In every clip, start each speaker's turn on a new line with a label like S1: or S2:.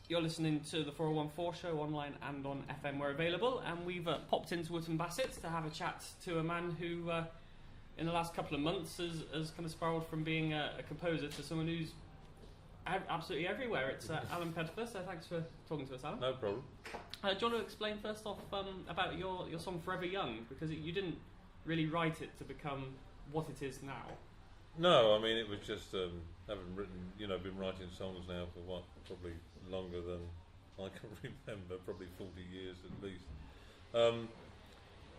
S1: You're listening to the 4014 show online and on FM where available, and we've popped into Wootton Bassett to have a chat to a man who, in the last couple of months, has kind of spiralled from being a composer to someone who's absolutely everywhere. It's Alan Pettifer, so thanks for talking to us, Alan.
S2: No problem.
S1: Do you want to explain first off about your song Forever Young, because you didn't really write it to become what it is now?
S2: No, I mean it was just having written, been writing songs now for probably longer than I can remember, probably 40 years at least.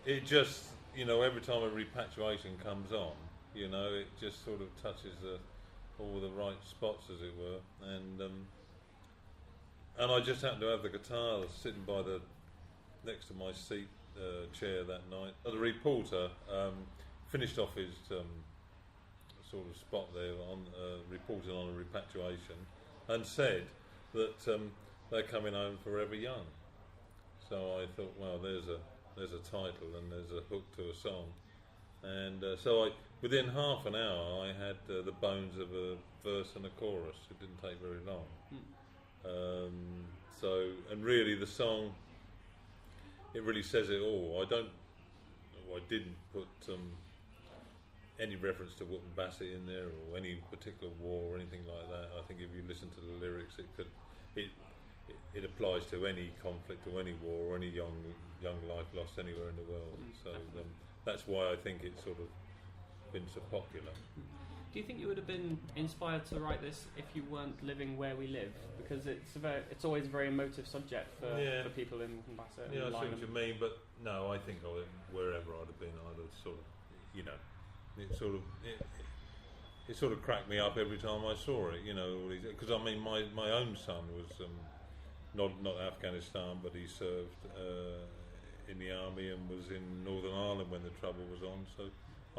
S2: It just, every time a repatriation comes on, it just sort of touches all the right spots, as it were, and I just happened to have the guitar sitting by next to my seat chair that night. The reporter finished off his sort of spot there on reporting on a repatriation, and said that they're coming home forever young. So I thought, well, there's a title and there's a hook to a song, and so within half an hour I had the bones of a verse and a chorus. It didn't take very long. And really the song, it really says it all. I didn't put any reference to Wootton Bassett in there, or any particular war or anything like that. I think if you listen to the lyrics, it applies to any conflict or any war or any young life lost anywhere in the world. So that's why I think it's sort of been so popular.
S1: Do you think you would have been inspired to write this if you weren't living where we live? Because it's always a very emotive subject for people in Wootton Bassett.
S2: Yeah, I see what you mean, but no, I think wherever I'd have been, I'd have sort of, it sort of cracked me up every time I saw it, because I mean my own son was not Afghanistan, but he served in the army and was in Northern Ireland when the trouble was on, so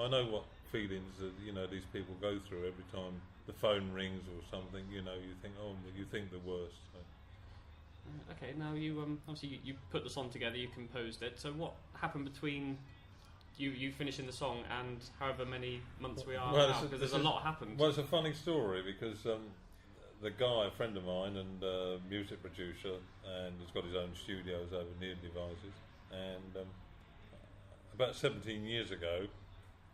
S2: I know what feelings that these people go through every time the phone rings or something. You think the worst. So.
S1: Okay, now you obviously you put the song together, you composed it. So what happened between you finishing the song and however many months we are now? Because there's a lot happened.
S2: Well, it's a funny story because the guy, a friend of mine and music producer, and he's got his own studios over near Devizes, and about 17 years ago,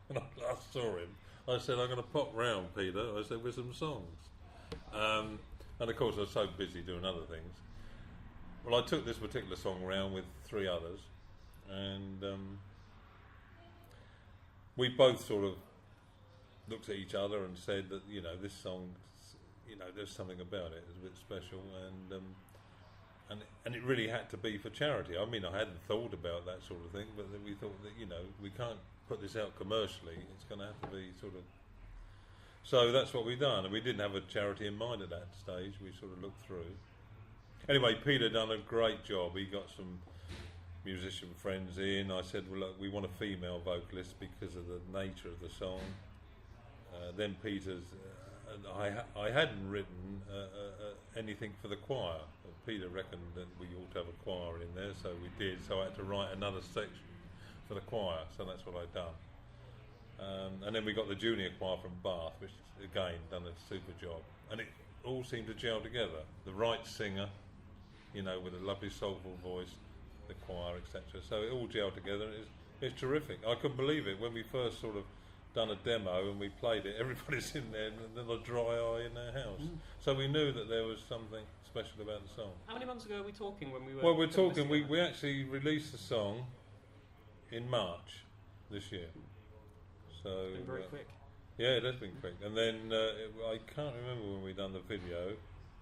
S2: when I last saw him, I said, I'm going to pop round, Peter, I said, with some songs. And of course I was so busy doing other things. Well, I took this particular song round with 3 others, and we both sort of looked at each other and said that, this song, there's something about it, it's a bit special, and it really had to be for charity. I mean, I hadn't thought about that sort of thing, but then we thought that, we can't put this out commercially, it's going to have to be sort of... So that's what we've done, and we didn't have a charity in mind at that stage. We sort of looked through. Anyway, Peter done a great job. He got some musician friends in. I said, well, look, we want a female vocalist because of the nature of the song. Then Peter's... I hadn't written anything for the choir. Peter reckoned that we ought to have a choir in there, so we did. So I had to write another section for the choir, so that's what I'd done. And then we got the junior choir from Bath, which again done a super job, and it all seemed to gel together. The right singer, with a lovely soulful voice, the choir, etc. So it all gelled together, and it's terrific. I couldn't believe it when we first sort of done a demo and we played it. Everybody's in there, and then a dry eye in their house. So we knew that there was something special about the song.
S1: How many months ago are we talking when we were...
S2: Well, we're talking. We actually released the song in March this year. So
S1: it's been very quick.
S2: Yeah, it has been quick. And then I can't remember when we done the video.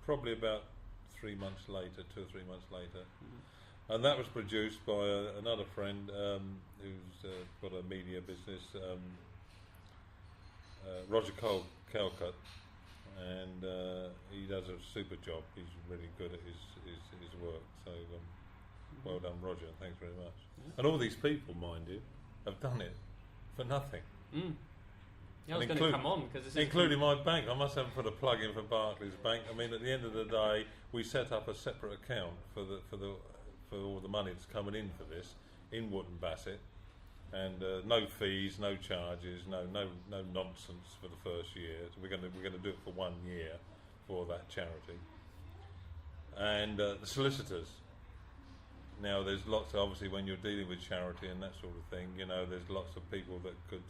S2: Probably about 3 months later, 2 or 3 months later. And that was produced by another friend who's got a media business, Roger Calcutt, and he does a super job. He's really good at his work. So well done, Roger. Thanks very much. And all these people, mind you, have done it for nothing.
S1: Yeah, I was going to come on because
S2: including my bank. I must have put a plug in for Barclays Bank. I mean, at the end of the day, we set up a separate account for all the money that's coming in for this in Wootton Bassett, and no fees, no charges, no nonsense for the first year. So we're going to do it for 1 year for that charity. and the solicitors. Now, there's lots, obviously, when you're dealing with charity and that sort of thing, there's lots of people that could,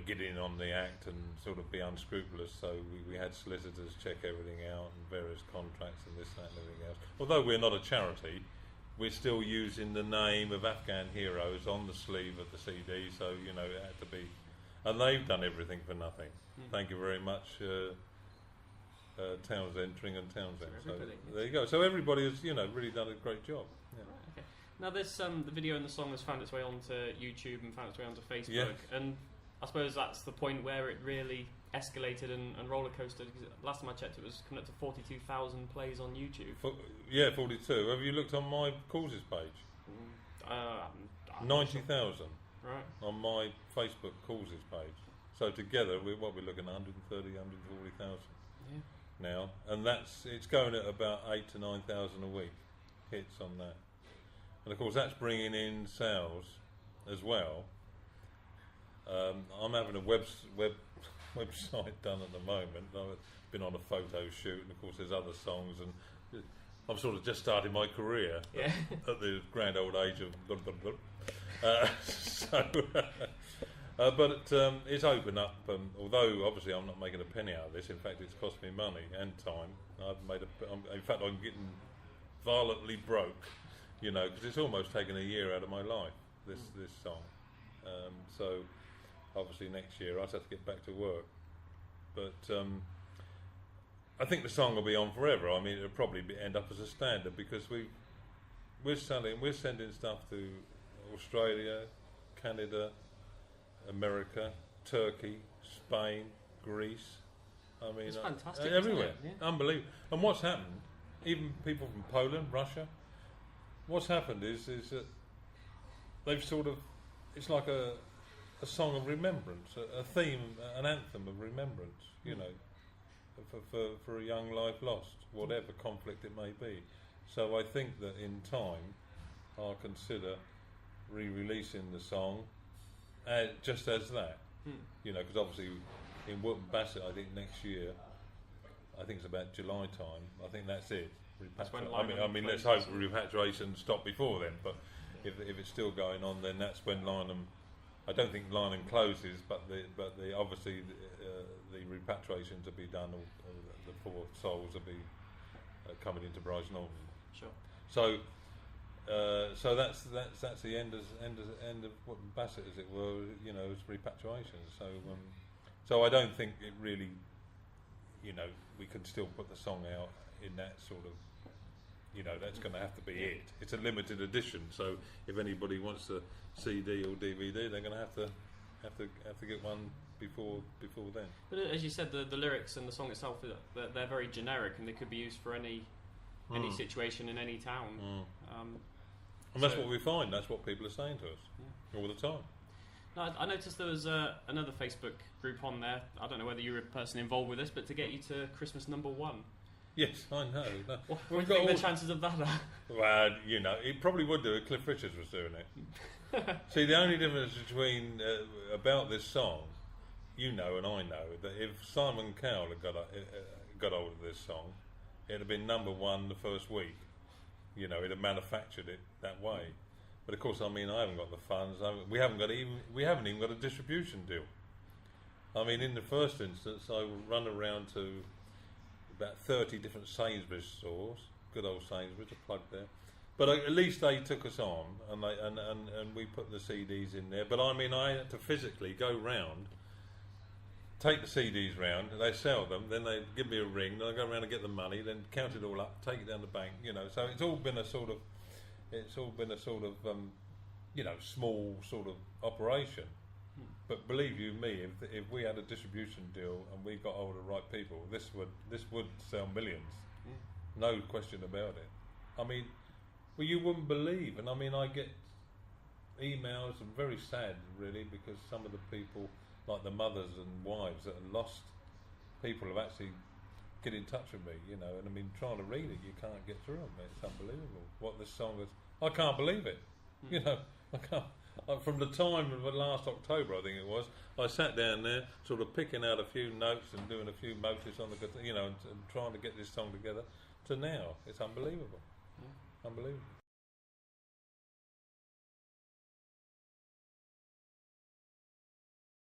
S2: get in on the act and sort of be unscrupulous. So we had solicitors check everything out and various contracts and this, that, and everything else. Although we're not a charity, we're still using the name of Afghan Heroes on the sleeve of the CD. So it had to be, and they've done everything for nothing. Thank you very much. Townsend, Tring and Townsend. So there you go. So everybody has, really done a great job. Yeah.
S1: Right, okay. Now this, the video and the song has found its way onto YouTube and found its way onto Facebook,
S2: Yes.
S1: and I suppose that's the point where it really escalated and roller coasted. Because last time I checked, it was coming up to 42,000 plays on YouTube.
S2: 42. Have you looked on my causes page? 90,000
S1: right
S2: on my Facebook causes page. So together, we're looking at 130, 140,000.
S1: Yeah.
S2: Now, and it's going at about 8,000 to 9,000 a week hits on that, and of course that's bringing in sales as well. I'm having a website done at the moment. I've been on a photo shoot, and of course there's other songs, and I'm sort of just starting my career at the grand old age of blah, blah, blah. But it's opened up, although obviously I'm not making a penny out of this. In fact, it's cost me money and time. In fact, I'm getting violently broke, because it's almost taken a year out of my life, this song. So obviously next year I'll have to get back to work. But I think the song will be on forever. I mean, it'll probably end up as a standard, because we're sending stuff to Australia, Canada, America, Turkey, Spain, Greece. I mean,
S1: it's fantastic,
S2: everywhere.
S1: Isn't it? Yeah.
S2: Unbelievable. And what's happened, even people from Poland, Russia, what's happened is that they've sort of, it's like a song of remembrance, a theme, an anthem of remembrance, for a young life lost, whatever conflict it may be. So I think that in time I'll consider re-releasing the song just as that, because obviously in Wootton Bassett, I think next year, I think it's about July time, I think that's it. I mean, let's hope repatriation stop before then, but if it's still going on, then that's when Lynham, I don't think Lynham closes, but obviously the repatriation to be done, or the poor souls will be coming into Bryce Norton.
S1: Sure.
S2: So that's the end of Wootton Bassett, as it were. It's repatriation. So I don't think it really, we can still put the song out in that sort of, that's going to have to be it. It's a limited edition, so if anybody wants a CD or DVD, they're going to have to get one before then.
S1: But as you said, the lyrics and the song itself, they're very generic, and they could be used for any situation in any town.
S2: And that's what we find. That's what people are saying to us all the time.
S1: Now, I noticed there was another Facebook group on there. I don't know whether you're a person involved with this, but to get you to Christmas #1.
S2: Yes, I know.
S1: What do you think the chances of that are?
S2: Well, it probably would do if Cliff Richards was doing it. See, the only difference between about this song, and I know, that if Simon Cowell had got hold of this song, it'd have been #1 the first week. He'd have manufactured it that way. But of course, I haven't got the funds. We haven't even got a distribution deal. In the first instance, I run around to about 30 different Sainsbury's stores. Good old Sainsbury's, a plug there. But at least they took us on, and we put the CDs in there. But I had to physically go round, take the CDs round, they sell them, then they give me a ring, then I go around and get the money, then count it all up, take it down the bank, So it's all been a sort of, small sort of operation. But believe you me, if we had a distribution deal and we got hold of the right people, this would sell millions, no question about it. Well, you wouldn't believe, and I get emails, and very sad really, because some of the people, like the mothers and wives that have lost people, have actually get in touch with me, and trying to read it, you can't get through them. It's unbelievable what this song is. I can't believe it. I can't. From the time of last October, I think it was, I sat down there, sort of picking out a few notes and doing a few motives on the guitar, and trying to get this song together. to now. It's unbelievable. Unbelievable.